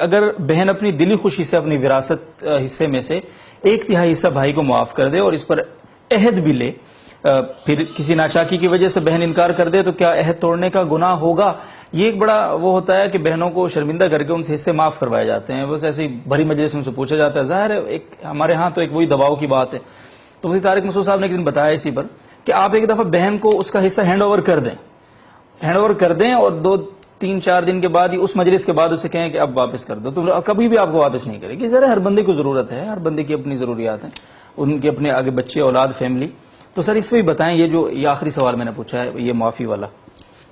اگر بہن اپنی دلی خوشی سے اپنی وراثت حصے میں سے 1/3 حصہ بھائی کو معاف کر دے اور اس پر عہد بھی لے، پھر کسی ناچاکی کی وجہ سے بہن انکار کر دے تو کیا عہد توڑنے کا گناہ ہوگا؟ یہ ایک بڑا وہ ہوتا ہے کہ بہنوں کو شرمندہ کر کے ان سے حصے معاف کروائے جاتے ہیں، بس ایسے ہی بھری مجلس میں ان سے پوچھا جاتا ہے. ظاہر ہے ایک ہمارے ہاں تو ایک وہی دباؤ کی بات ہے. تو مفتی طارق مسعود صاحب نے ایک دن بتایا اسی پر کہ آپ ایک دفعہ بہن کو اس کا حصہ ہینڈ اوور کر دیں اور 2-3-4 دن کے بعد ہی اس مجلس کے بعد اسے کہیں کہ اب واپس کر دو، تو کبھی بھی آپ کو واپس نہیں کرے گی. ذرا ہر بندے کو ضرورت ہے، ہر بندے کی اپنی ضروریات ہیں، ان کے اپنے آگے بچے، اولاد، فیملی. تو سر اس پہ بھی بتائیں، یہ آخری سوال میں نے پوچھا ہے یہ معافی والا.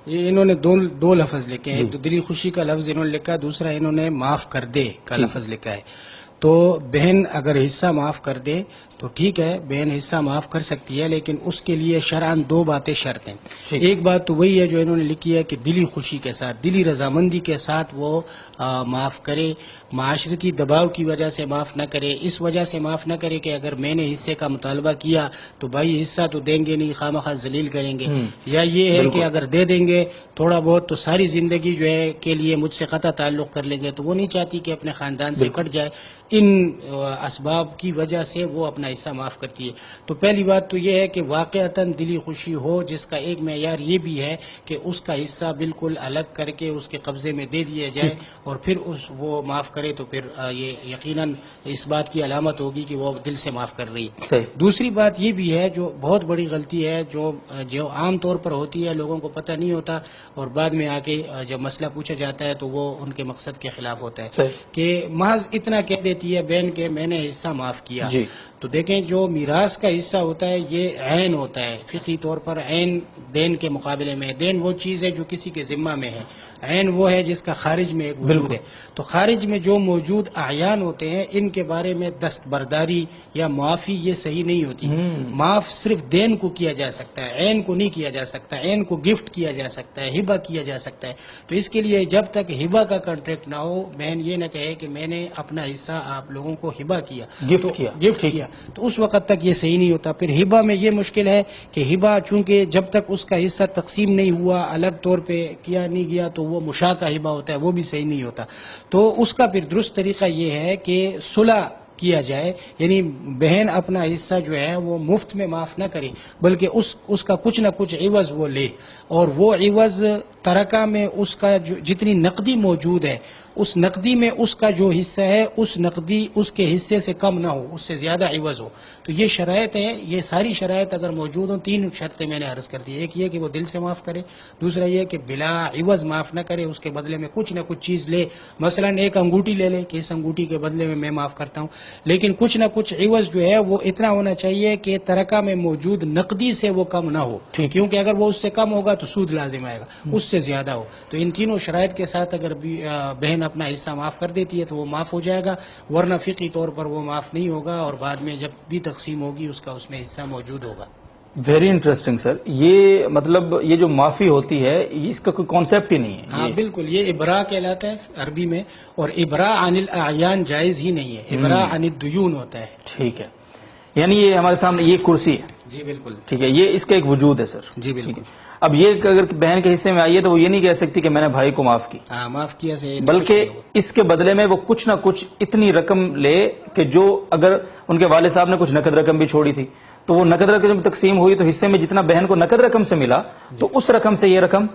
یہ انہوں نے دو لفظ لکھے ہیں، ایک تو دلی خوشی کا لفظ انہوں نے لکھا، دوسرا انہوں نے معاف کر دے کا لفظ لکھا ہے. تو بہن اگر حصہ معاف کر دے تو ٹھیک ہے، بہن حصہ معاف کر سکتی ہے، لیکن اس کے لیے شرعاً 2 باتیں شرط ہیں. ایک بات تو وہی ہے جو انہوں نے لکھی ہے کہ دلی خوشی کے ساتھ، دلی رضامندی کے ساتھ وہ معاف کرے، معاشرتی دباؤ کی وجہ سے معاف نہ کرے. اس وجہ سے معاف نہ کرے کہ اگر میں نے حصے کا مطالبہ کیا تو بھائی حصہ تو دیں گے نہیں، خواہ ذلیل کریں گے، یا یہ ہے کہ اگر دے دیں گے تھوڑا بہت تو ساری زندگی جو ہے کے لیے مجھ سے قطع تعلق کر لیں گے. تو وہ نہیں چاہتی کہ اپنے خاندان سے کٹ جائے. ان اسباب کی وجہ سے وہ اپنا حصہ معاف کرتی ہے. تو پہلی بات تو یہ ہے کہ واقعتاً دلی خوشی ہو، جس کا ایک معیار یہ بھی ہے کہ اس کا حصہ بالکل الگ کر کے اس کے قبضے میں دے دیا جائے اور پھر وہ معاف کرے، تو پھر یہ یقیناً اس بات کی علامت ہوگی کہ وہ دل سے معاف کر رہی ہے. دوسری بات یہ بھی ہے جو بہت بڑی غلطی ہے، جو عام طور پر ہوتی ہے، لوگوں کو پتہ نہیں ہوتا اور بعد میں آ کے جب مسئلہ پوچھا جاتا ہے تو وہ ان کے مقصد کے خلاف ہوتا ہے کہ محض اتنا کہہ دیتی ہے بہن کہ میں نے حصہ معاف کیا. تو دیکھیں جو میراث کا حصہ ہوتا ہے یہ عین ہوتا ہے، فقہی طور پر عین دین کے مقابلے میں. دین وہ چیز ہے جو کسی کے ذمہ میں ہے، عین وہ ہے جس کا خارج میں ایک وجود ہے. تو خارج میں جو موجود اعیان ہوتے ہیں ان کے بارے میں دستبرداری یا معافی یہ صحیح نہیں ہوتی. معاف صرف دین کو کیا جا سکتا ہے، عین کو نہیں کیا جا سکتا. عین کو گفٹ کیا جا سکتا ہے، ہبہ کیا جا سکتا ہے. تو اس کے لیے جب تک ہبہ کا کنٹریکٹ نہ ہو، بہن یہ نہ کہے کہ میں نے اپنا حصہ آپ لوگوں کو ہبہ کیا، گفٹ کیا، تو اس وقت تک یہ صحیح نہیں ہوتا. پھر ہبہ میں یہ مشکل ہے کہ ہبہ چونکہ جب تک اس کا حصہ تقسیم نہیں ہوا، الگ طور پہ کیا نہیں گیا، تو وہ مشاع کا ہبہ ہوتا ہے، وہ بھی صحیح نہیں ہوتا. تو اس کا پھر درست طریقہ یہ ہے کہ صلح کیا جائے، یعنی بہن اپنا حصہ جو ہے وہ مفت میں معاف نہ کرے بلکہ اس کا کچھ نہ کچھ عوض وہ لے، اور وہ عوض ترکہ میں اس کا جتنی نقدی موجود ہے اس نقدی میں اس کا جو حصہ ہے اس نقدی اس کے حصے سے کم نہ ہو، اس سے زیادہ عوض ہو. تو یہ شرائط ہے، یہ ساری شرائط اگر موجود ہوں، 3 شرطیں میں نے عرض کر دی. ایک یہ کہ وہ دل سے معاف کرے، دوسرا یہ کہ بلا عوض معاف نہ کرے، اس کے بدلے میں کچھ نہ کچھ چیز لے. مثلا ایک انگوٹھی لے لے کہ اس انگوٹھی کے بدلے میں معاف کرتا ہوں، لیکن کچھ نہ کچھ عوض جو ہے وہ اتنا ہونا چاہیے کہ ترکہ میں موجود نقدی سے وہ کم نہ ہو، کیونکہ اگر وہ اس سے کم ہوگا تو سود لازم آئے گا، اس سے زیادہ ہو. تو ان تینوں شرائط کے ساتھ اگر بہن اپنا حصہ معاف کر دیتی ہے تو وہ معاف ہو جائے گا، ورنہ فقہی طور پر وہ معاف نہیں ہوگا اور بعد میں جب بھی تقسیم ہوگی اس کا اس میں حصہ موجود ہوگا. ویری انٹرسٹنگ سر. یہ مطلب یہ جو معافی ہوتی ہے اس کا کوئی کانسیپٹ ہی نہیں ہے. ہاں بالکل، یہ ابراء کہلاتا ہے عربی میں، اور ابراء عن الاعیان جائز ہی نہیں ہے، ابراء عن الدیون ہوتا ہے. ٹھیک ہے، یعنی یہ ہمارے سامنے یہ کرسی ہے. جی بالکل ٹھیک ہے، یہ اس کا ایک وجود ہے سر. جی بالکل. اب یہ اگر بہن کے حصے میں آئی ہے تو وہ یہ نہیں کہہ سکتی کہ میں نے بھائی کو معاف کی، ہاں معاف کیا سے، بلکہ اس کے بدلے میں وہ کچھ نہ کچھ اتنی رقم لے کہ جو اگر ان کے والد صاحب نے کچھ نقد رقم بھی چھوڑی تھی تو وہ نقد رقم تقسیم ہوئی تو حصے میں جتنا بہن کو نقد رقم سے ملا تو اس رقم سے یہ رقم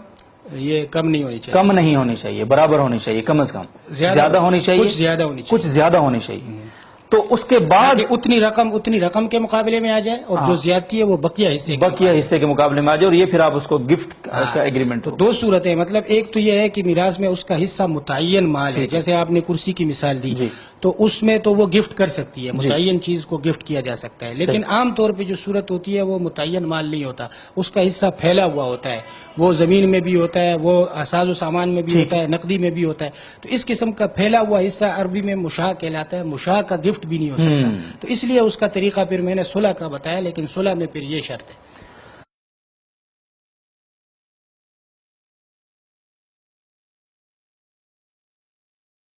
یہ کم نہیں ہونی چاہیے، کم نہیں ہونی چاہیے، برابر ہونی چاہیے، کم از کم زیادہ ہونی چاہیے، کچھ زیادہ ہونی چاہیے، کچھ زیادہ ہونی چاہیے. تو اس کے بعد اتنی رقم کے مقابلے میں آ جائے اور جو زیادتی ہے وہ بقیہ حصے کے مقابلے میں آ جائے، اور یہ پھر آپ اس کو گفٹ کا ایگریمنٹ. تو 2 صورتیں، مطلب ایک تو یہ ہے کہ میراث میں اس کا حصہ متعین مال ہے، جیسے آپ نے کرسی کی مثال دی، تو اس میں تو وہ گفٹ کر سکتی ہے، متعین چیز کو گفٹ کیا جا سکتا ہے. لیکن عام طور پہ جو صورت ہوتی ہے وہ متعین مال نہیں ہوتا، اس کا حصہ پھیلا ہوا ہوتا ہے، وہ زمین میں بھی ہوتا ہے، وہ ساز و سامان میں بھی ہوتا ہے، نقدی میں بھی ہوتا ہے. تو اس قسم کا پھیلا ہوا حصہ عربی میں مشاع کہلاتا ہے، مشاع کا گفٹ بھی نہیں ہو سکتا. تو اس لیے اس کا طریقہ پھر میں نے صلح کا بتایا، لیکن صلح میں پھر یہ شرط ہے